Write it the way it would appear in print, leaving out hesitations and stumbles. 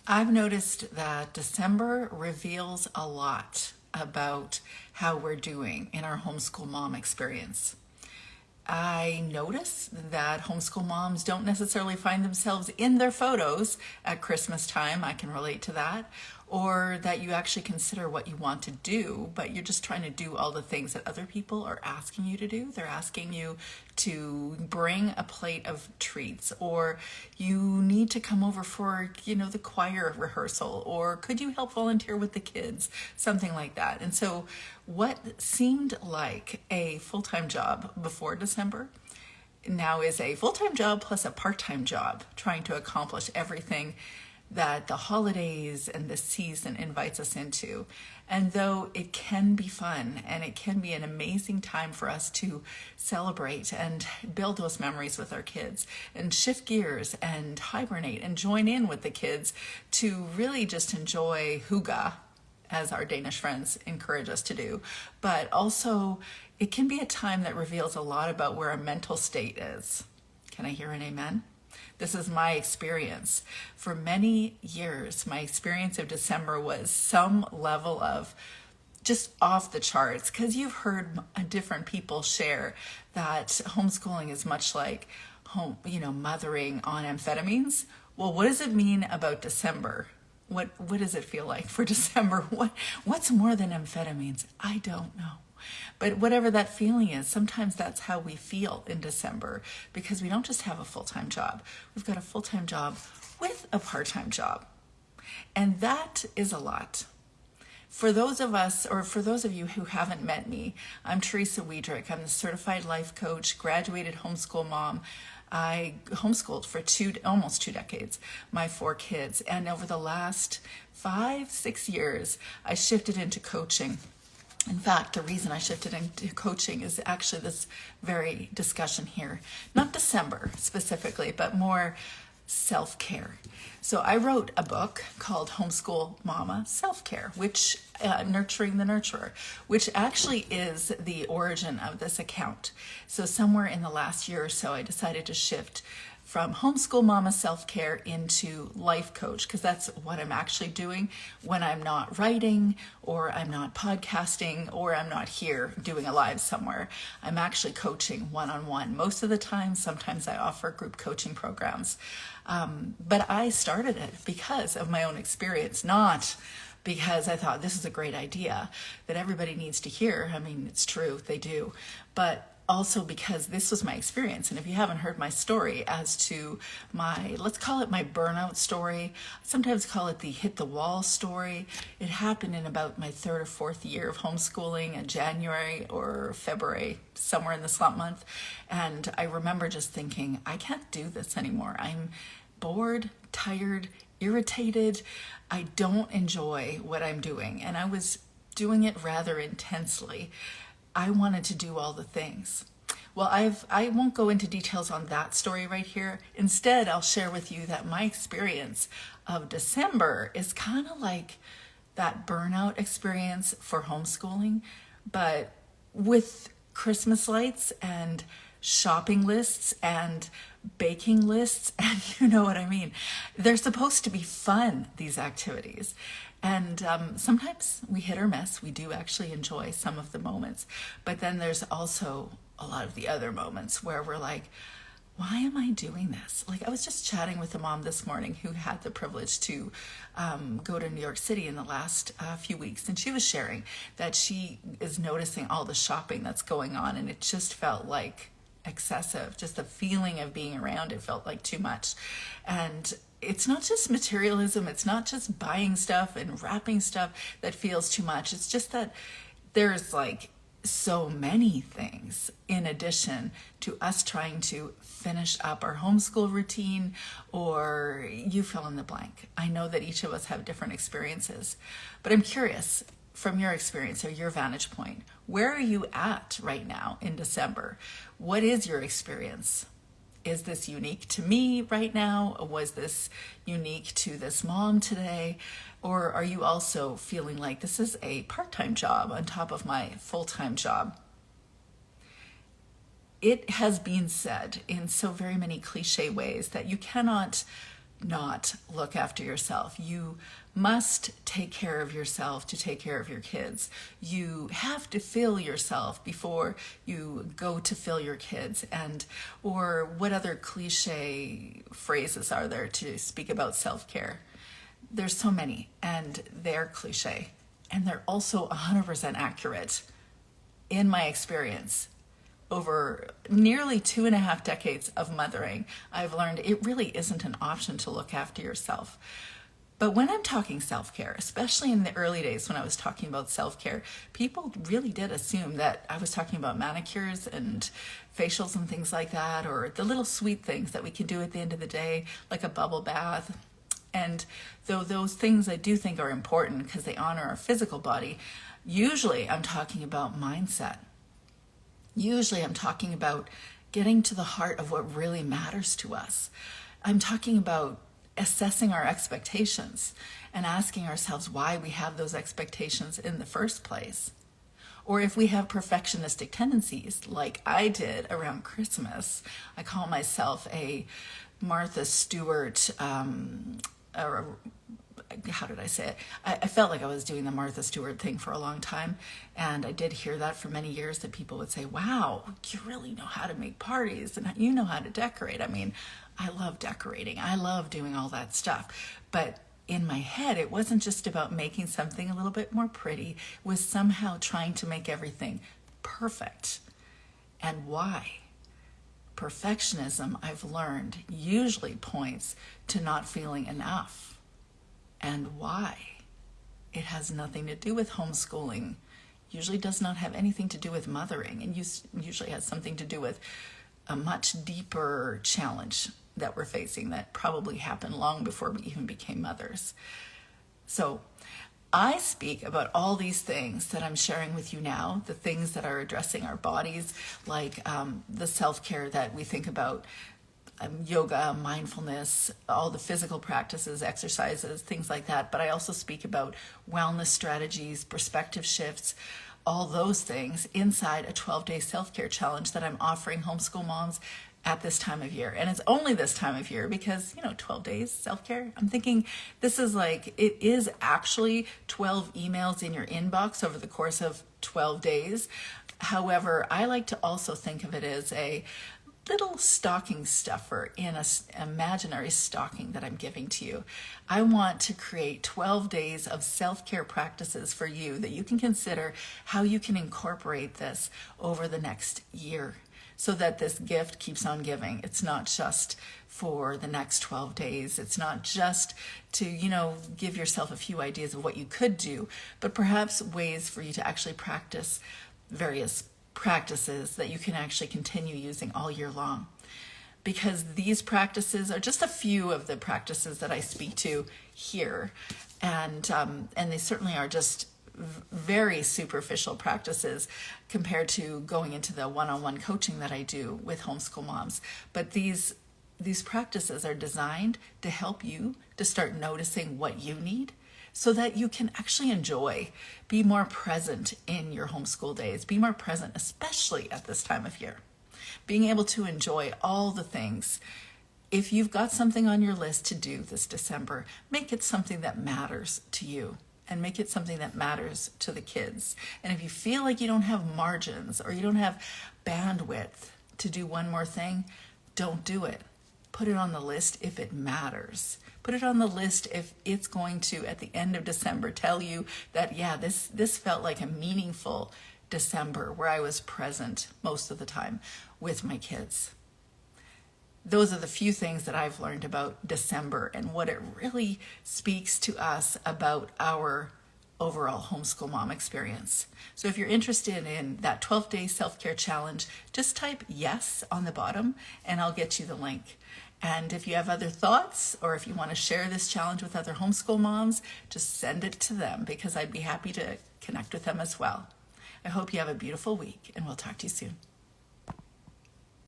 I've noticed that December reveals a lot about how we're doing in our homeschool mom experience. I notice that homeschool moms don't necessarily find themselves in their photos at Christmas time. I can relate to that. Or that you actually consider what you want to do, but you're just trying to do all the things that other people are asking you to do. They're asking you to bring a plate of treats, or you need to come over for, the choir rehearsal, or could you help volunteer with the kids? Something like that. And so what seemed like a full-time job before December now is a full-time job plus a part-time job, trying to accomplish everything that the holidays and the season invites us into. And though it can be fun and it can be an amazing time for us to celebrate and build those memories with our kids and shift gears and hibernate and join in with the kids to really just enjoy hygge, as our Danish friends encourage us to do. But also, it can be a time that reveals a lot about where our mental state is. Can I hear an amen? This is my experience. For many years, my experience of December was some level of just off the charts, because you've heard different people share that homeschooling is much like mothering on amphetamines. Well, what does it mean about December? What does it feel like for December? What's more than amphetamines? I don't know. But whatever that feeling is, sometimes that's how we feel in December, because we don't just have a full-time job. We've got a full-time job with a part-time job. And that is a lot. For those of us, or for those of you who haven't met me, I'm Teresa Wiedrick. I'm the certified life coach, graduated homeschool mom. I homeschooled for almost 2 decades, my 4 kids. And over the last 5-6 years, I shifted into coaching. In fact, the reason I shifted into coaching is actually this very discussion here. Not December specifically, but more self-care. So I wrote a book called Homeschool Mama Self-Care, which Nurturing the Nurturer, which actually is the origin of this account. So somewhere in the last year or so, I decided to shift from Homeschool Mama Self-Care into life coach, because that's what I'm actually doing when I'm not writing, or I'm not podcasting, or I'm not here doing a live somewhere. I'm actually coaching one-on-one most of the time. Sometimes I offer group coaching programs. But I started it because of my own experience, not because I thought this is a great idea that everybody needs to hear. I mean, it's true, they do. But also because this was my experience. And if you haven't heard my story as to my, let's call it my burnout story, I sometimes call it the hit the wall story. It happened in about my 3rd or 4th year of homeschooling in January or February, somewhere in the slump month. And I remember just thinking, I can't do this anymore. I'm bored, tired, irritated. I don't enjoy what I'm doing. And I was doing it rather intensely. I wanted to do all the things. Well, I won't go into details on that story right here. Instead, I'll share with you that my experience of December is kind of like that burnout experience for homeschooling, but with Christmas lights and shopping lists and baking lists, and you know what I mean. They're supposed to be fun, these activities. And sometimes we hit or miss. We do actually enjoy some of the moments. But then there's also a lot of the other moments where we're like, why am I doing this? Like, I was just chatting with a mom this morning who had the privilege to go to New York City in the last few weeks. And she was sharing that she is noticing all the shopping that's going on. And it just felt like excessive. Just the feeling of being around it felt like too much. And it's not just materialism. It's not just buying stuff and wrapping stuff that feels too much. It's just that there's like so many things in addition to us trying to finish up our homeschool routine, or you fill in the blank. I know that each of us have different experiences, but I'm curious from your experience or your vantage point, where are you at right now in December? What is your experience? Is this unique to me right now? Was this unique to this mom today? Or are you also feeling like this is a part-time job on top of my full-time job? It has been said in so very many cliche ways that you cannot not look after yourself. You must take care of yourself to take care of your kids. You have to fill yourself before you go to fill your kids. And or what other cliche phrases are there to speak about self-care? There's so many, and they're cliche, and they're also 100% accurate in my experience. Over nearly 2.5 decades of mothering, I've learned it really isn't an option to look after yourself. But when I'm talking self-care, especially in the early days when I was talking about self-care, people really did assume that I was talking about manicures and facials and things like that, or the little sweet things that we can do at the end of the day, like a bubble bath. And though those things I do think are important because they honor our physical body, usually I'm talking about mindset. Usually I'm talking about getting to the heart of what really matters to us. I'm talking about assessing our expectations and asking ourselves why we have those expectations in the first place. Or if we have perfectionistic tendencies, like I did around Christmas. I call myself a Martha Stewart, or how did I say it? I felt like I was doing the Martha Stewart thing for a long time. And I did hear that for many years, that people would say, wow, you really know how to make parties and you know how to decorate. I mean, I love decorating. I love doing all that stuff. But in my head, it wasn't just about making something a little bit more pretty. It was somehow trying to make everything perfect. And why? Perfectionism, I've learned, usually points to not feeling enough. And why? It has nothing to do with homeschooling. Usually does not have anything to do with mothering, and usually has something to do with a much deeper challenge that we're facing that probably happened long before we even became mothers. So I speak about all these things that I'm sharing with you now, the things that are addressing our bodies, like the self-care that we think about, yoga, mindfulness, all the physical practices, exercises, things like that. But I also speak about wellness strategies, perspective shifts, all those things inside a 12-day self-care challenge that I'm offering homeschool moms at this time of year. And it's only this time of year because, 12 days self-care. I'm thinking this is like, it is actually 12 emails in your inbox over the course of 12 days. However, I like to also think of it as a little stocking stuffer in an imaginary stocking that I'm giving to you. I want to create 12 days of self-care practices for you that you can consider how you can incorporate this over the next year so that this gift keeps on giving. It's not just for the next 12 days. It's not just to, give yourself a few ideas of what you could do, but perhaps ways for you to actually practice various practices that you can actually continue using all year long. Because these practices are just a few of the practices that I speak to here. And they certainly are just very superficial practices compared to going into the one-on-one coaching that I do with homeschool moms. But these practices are designed to help you to start noticing what you need so that you can actually enjoy, be more present in your homeschool days, be more present, especially at this time of year. Being able to enjoy all the things. If you've got something on your list to do this December, make it something that matters to you and make it something that matters to the kids. And if you feel like you don't have margins or you don't have bandwidth to do one more thing, don't do it. Put it on the list if it matters. Put it on the list if it's going to, at the end of December, tell you that, yeah, this felt like a meaningful December where I was present most of the time with my kids. Those are the few things that I've learned about December and what it really speaks to us about our overall homeschool mom experience. So if you're interested in that 12-day self-care challenge, just type yes on the bottom and I'll get you the link. And if you have other thoughts or if you want to share this challenge with other homeschool moms, just send it to them because I'd be happy to connect with them as well. I hope you have a beautiful week and we'll talk to you soon.